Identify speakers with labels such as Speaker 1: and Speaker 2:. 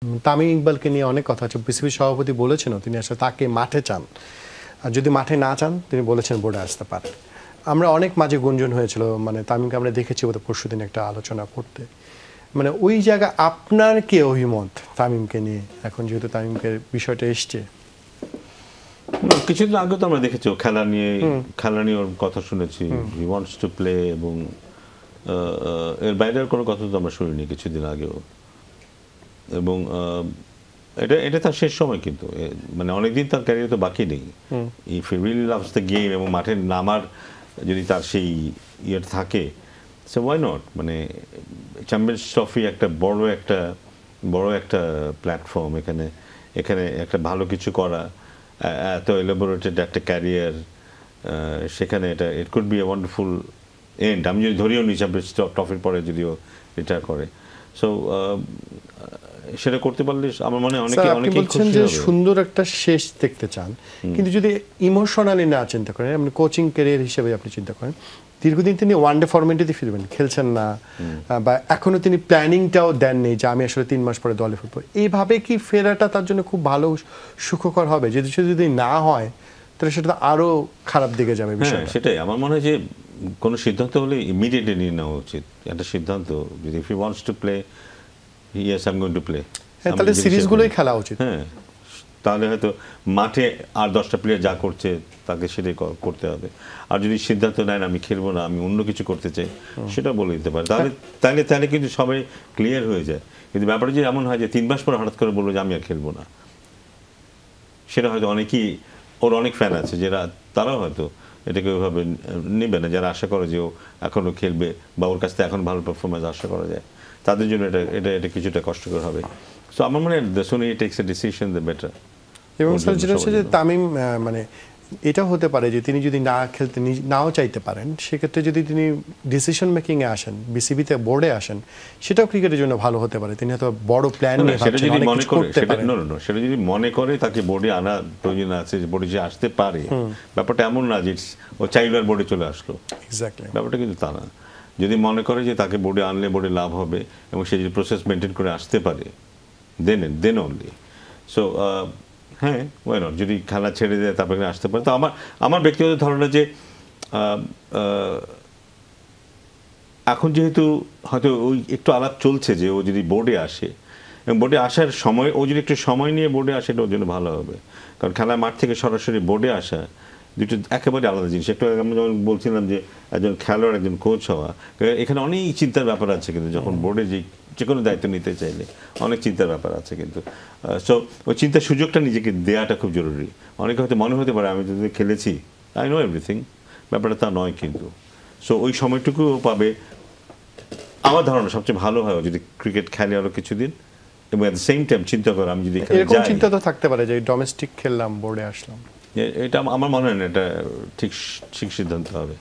Speaker 1: তামিম ইকবালকে নিয়ে অনেক কথা আছে। বিসিবি সভাপতি বলেছেনও তিনি আসলে তাকে মাঠে চান, আর যদি মাঠে না চান তিনি বলেছেন বোর্ডে আসতে পারেন। আমরা অনেক মাঝে গুঞ্জন হয়েছিল, মানে তামিমকে আমরা দেখেছি বোধহয় পরশুদিন একটা আলোচনা করতে, মানে ওই জায়গা আপনার কি অভিমত তামিমকে নিয়ে এখন যেহেতু তামিমকে বিষয়টা এসছে?
Speaker 2: কিছুদিন আগে তো আমরা দেখেছি খেলা নিয়ে ওর কথা শুনেছি, হি ওয়ান্টস টু প্লে, এবং এর বাইরের কোনো কথা তো আমরা শুনিনি কিছুদিন আগেও। এবং এটা তার শেষ সময়, কিন্তু মানে অনেকদিন তার ক্যারিয়ার তো বাকি নেই। If he really loves the game এবং মাঠে নামার যদি তার সেই ইয়ে থাকে, সো ওয়াই নট। মানে চ্যাম্পিয়ন্স ট্রফি একটা বড় একটা প্ল্যাটফর্ম, এখানে একটা ভালো কিছু করা, এত এলাবোরেটেড একটা ক্যারিয়ার, সেখানে it could be a wonderful end. আমি যদি ধরিও নি চ্যাম্পিয়ন্স ট্রফির পরে যদিও রিটায়ার করে, সো সেটা করতে পারলে আমার মনে হয় অনেকেই
Speaker 1: বলছেন যে সুন্দর একটা শেষ দেখতে চান, কিন্তু যদি ইমোশনালি না চিন্তা করেন, আপনি কোচিং ক্যারিয়ার হিসেবে আপনি চিন্তা করেন, দীর্ঘদিন তিনি ওয়ানডে ফরম্যাটে ফিরবেন, খেলছেন না, বা এখনো তিনি প্ল্যানিংটাও দেননি যে আমি আসলে 3 মাস পরে দলে ফিরবো, এইভাবে কি ফেরাটা তার জন্য খুব ভালো সুখকর হবে? যদি না হয় তাহলে সেটা আরো খারাপ দিকে যাবে বিষয়টা।
Speaker 2: সেটাই আমার মনে হয় যে কোনো সিদ্ধান্ত হলে ইমিডিয়েটলি নিয়ে নেওয়া উচিত। একটা সিদ্ধান্ত যদি if he wants to play, yes I am going to play,
Speaker 1: তাহলে সিরিজগুলোই খেলা উচিত।
Speaker 2: হ্যাঁ, তাহলে হয়তো মাঠে আর 10টা প্লেয়ার যা করছে তাকে সেটাই করতে হবে। আর যদি সিদ্ধান্ত নেন আমি খেলবো না, আমি অন্য কিছু করতে চাই, সেটা বলে দিতে পারে, তাহলে কিন্তু সবাই ক্লিয়ার হয়ে যায়। কিন্তু ব্যাপারটা যদি এমন হয় যে 3 মাস পরে হঠাৎ করে বললো যে আমি আর খেলবো না, সেটা হয়তো ওর অনেক ফ্যান আছে তারাও হয়তো এটাকে ওইভাবে নেবে না, যারা আশা করে যে ও এখনও খেলবে বা ওর কাছ থেকে এখন ভালো পারফরমেন্স আশা করা যায়, তাদের জন্য এটা কিছুটা কষ্টকর হবে। সো আমার মনে হয় the soon he tax a decision the better.
Speaker 1: এবং স্যার যেটা হচ্ছে যে তামিম মানে এটা হতে পারে যে তিনি যদি না খেলতে নাও চাইতে পারেন, সেক্ষেত্রে যদি তিনি ডিসিশন মেকিংয়ে আসেন, বিসিবিতে বোর্ডে আসেন, সেটাও ক্রিকেটের জন্য ভালো হতে পারে। তিনি হয়তো বড় প্ল্যান নিয়ে
Speaker 2: সেটা যদি মনে করে তাকে বোর্ডে আনা প্রয়োজন আছে, যে বোর্ডে যে আসতে পারে, ব্যাপারটা এমন না যে ও চাইল্ডার বোর্ডে চলে আসলো,
Speaker 1: এক্স্যাক্টলি
Speaker 2: ব্যাপারটা কিন্তু তা না। যদি মনে করে যে তাকে বোর্ডে আনলে বোর্ডে লাভ হবে এবং সে যদি প্রসেস মেনটেন করে আসতে পারে, দেন অনলি। সো হ্যাঁ, ওয়াই নট। যদি খেলা ছেড়ে দেয় তারপরে আসতে পারে। তো আমার ব্যক্তিগত ধারণা যে এখন যেহেতু হয়তো ওই একটু আলাপ চলছে যে ও যদি বোর্ডে আসে, এবং বোর্ডে আসার সময় ও যদি একটু সময় নিয়ে বোর্ডে আসে, এটা ওর জন্য ভালো হবে। কারণ খেলার মাঠ থেকে সরাসরি বোর্ডে আসা দুটো একেবারে আলাদা জিনিস। একটু আমি যেমন বলছিলাম যে একজন খেলোয়াড় একজন কোচ হওয়া, এখানে অনেক চিন্তার ব্যাপার আছে, কিন্তু যখন বোর্ডে যে কোনো দায়িত্ব নিতে চাইলে অনেক চিন্তার ব্যাপার আছে, কিন্তু সো ওই চিন্তার সুযোগটা নিজেকে দেওয়াটা খুব জরুরি। অনেকে হয়তো মনে হতে পারে আমি যদি খেলেছি, আই নো এভরিথিং, ব্যাপারটা তা নয় কিন্তু। সো ওই সময়টুকুও পাবে। আমার ধারণা সবচেয়ে ভালো হয় যদি ক্রিকেট খেলে আরো কিছুদিন, এবং এট দ্য সেম টাইম চিন্তা করে আমি যদি
Speaker 1: এরকম চিন্তা তো থাকতে পারে যে ডোমেস্টিক খেললাম, বোর্ডে আসলাম।
Speaker 2: এটা আমার মনে হয় না এটা ঠিক সিদ্ধান্ত হবে।